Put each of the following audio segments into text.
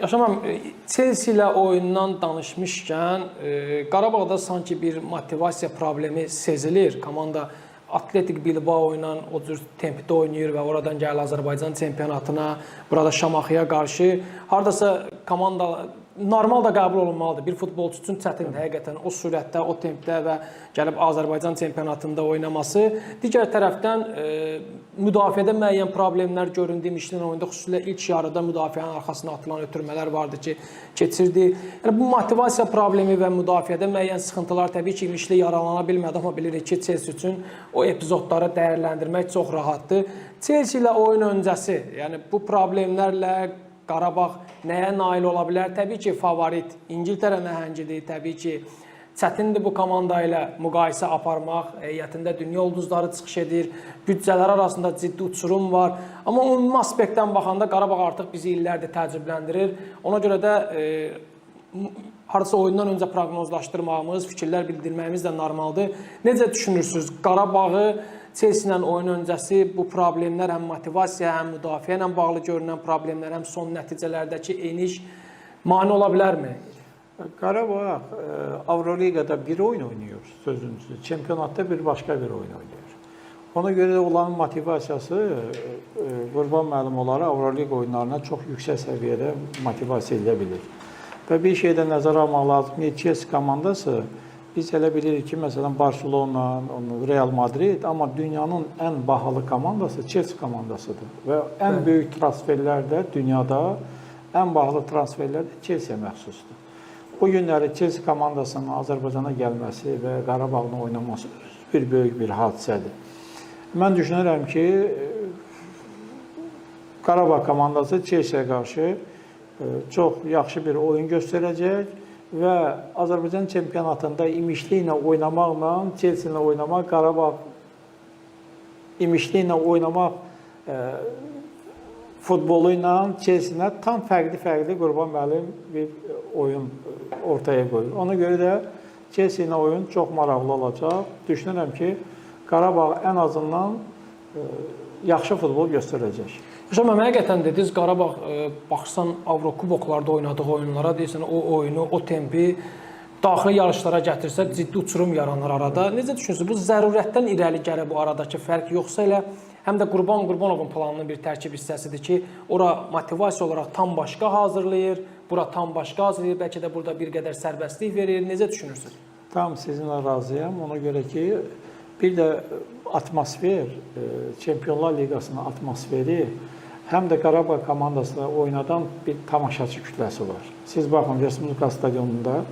Yaşamam, Chelsea ilə oyundan danışmışkən, Qarabağda sanki bir motivasiya problemi sezilir. Komanda Atletik Bilbao ilə o cür tempdə oynayır və oradan gəlir Azərbaycan çempionatına, burada Şamaxıya qarşı. Hardasa komanda normal da qəbul olunmalıdır. Bir futbolçu üçün çətindir həqiqətən o sürətdə, o tempdə və gəlib Azərbaycan çempionatında oynaması. Digər tərəfdən müdafiədə müəyyən problemlər göründü. İmişlin oyunda xüsusilə ilk yarıda müdafiənin arxasına atılan ötürmələr vardı ki, keçirdi. Yəni bu motivasiya problemi və müdafiədə müəyyən sıxıntılar təbii ki, İmişli yaralana bilmədi, amma bilirik ki, Chelsea üçün o epizodları dəyərləndirmək çox rahatdır. Chelsea ilə oyun öncəsi, yəni bu problemlərlə Qarabağ nəyə nail ola bilər? Təbii ki, favorit İngiltərə nəhəngidir. Təbii ki, çətindir bu komanda ilə müqayisə aparmaq. Heyətində dünya ulduzları çıxış edir. Büdcələr arasında ciddi uçurum var. Amma ümumi aspektdən baxanda Qarabağ artıq bizi illərdir təəccübləndirir. Ona görə də hardasa oyundan öncə proqnozlaşdırmağımız, fikirlər bildirməyimiz də normaldır. Necə düşünürsünüz? Qarabağı Chelsea ilə oyun öncəsi bu problemlər həm motivasiya, həm müdafiə ilə bağlı görünən problemlər, həm son nəticələrdəki eniş mane ola bilərmi? Qarabağ Avroliqada bir oyun oynayır sözünüzü. Çempionatda bir başqa bir oyun oynayır. Ona görə də onların motivasiyası Qurban müəllim olaraq Avroliqa oyunlarına çox yüksək səviyyədə motivasiya edə bilir. Və bir şeydə nəzərə almaq lazımdır ki, Chelsea komandası biz elə bilirik ki, məsələn, Barcelona, Real Madrid, amma dünyanın ən bahalı komandası Chelsea komandasıdır. Və ən böyük transferlər də dünyada, ən bahalı transferlər də Chelsea-yə məxsusdur. Bu günləri Chelsea komandasının Azərbaycana gəlməsi və Qarabağla oynaması bir böyük bir hadisədir. Mən düşünürəm ki, Qarabağ komandası Chelsea-yə qarşı çox yaxşı bir oyun göstərəcək və Azərbaycan çempionatında İmişli ilə oynamaqla, Chelsea ilə oynamaq, Qarabağ İmişli ilə oynamaq futbolu ilə Chelsea ilə tam fərqli Qurban müəllim bir oyun ortaya qoyur. Ona görə də Chelsea ilə oyun çox maraqlı olacaq. Düşünürəm ki, Qarabağ ən azından yaxşı futbol göstərəcək. Hocam, həqiqətən dediniz, Qarabağ baxsan Avrokuboklarda oynadığı oyunlara, deyirsən, o oyunu, o tempi daxili yarışlara gətirsə, ciddi uçurum yaranır arada. Necə düşünürsünüz? Bu zərurətdən irəli gəlir bu aradakı fərq, yoxsa elə həm də Qurbanovun planının bir tərkib hissəsidir ki, ora motivasiya olaraq tam başqa hazırlayır, bura tam başqa hazırlayır, bəlkə də burada bir qədər sərbəstlik verir. Necə düşünürsünüz? Tam sizinlə razıyam. Ona görə ki, bir də atmosfer, Çempionlar Liqasının atmosferi, həm də Qarabağ komandasında oynadan bir tamaşaçı kütləsi var. Siz baxın, Respublika stadionunda,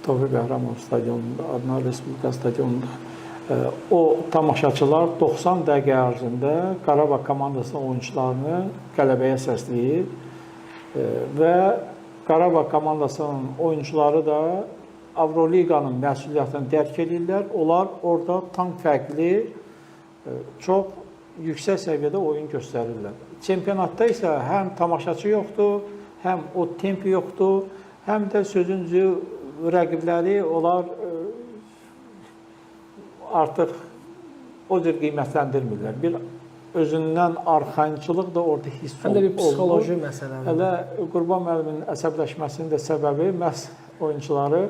Tofiq Bəhramov stadionunda, Adnan Respublika stadionunda o tamaşaçılar 90 dəqiqə ərzində Qarabağ komandasının oyuncularını qələbəyə səsləyir və Qarabağ komandasının oyuncuları da Avroliqanın məsuliyyətini dərk edirlər. Onlar orada tam fərqli, çox yüksək səviyyədə oyun göstərirlər. Çempionatda isə həm tamaşaçı yoxdur, həm o tempi yoxdur, həm də sözüncü rəqibləri onlar artıq o cür qiymətləndirmirlər. Bir özündən arxayınçılıq da orada hiss olunur. Həm də bir psixoloji məsələdir. Hələ Qurban müəllimin əsəbləşməsinin də səbəbi məhz oyuncuları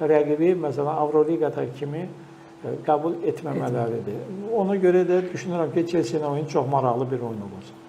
rəqibi, məsələn, Avroliqada kimi qəbul etməmələridir. Ona görə də düşünürəm ki, Chelsea-nin oyunu çox maraqlı bir oyun olacaq.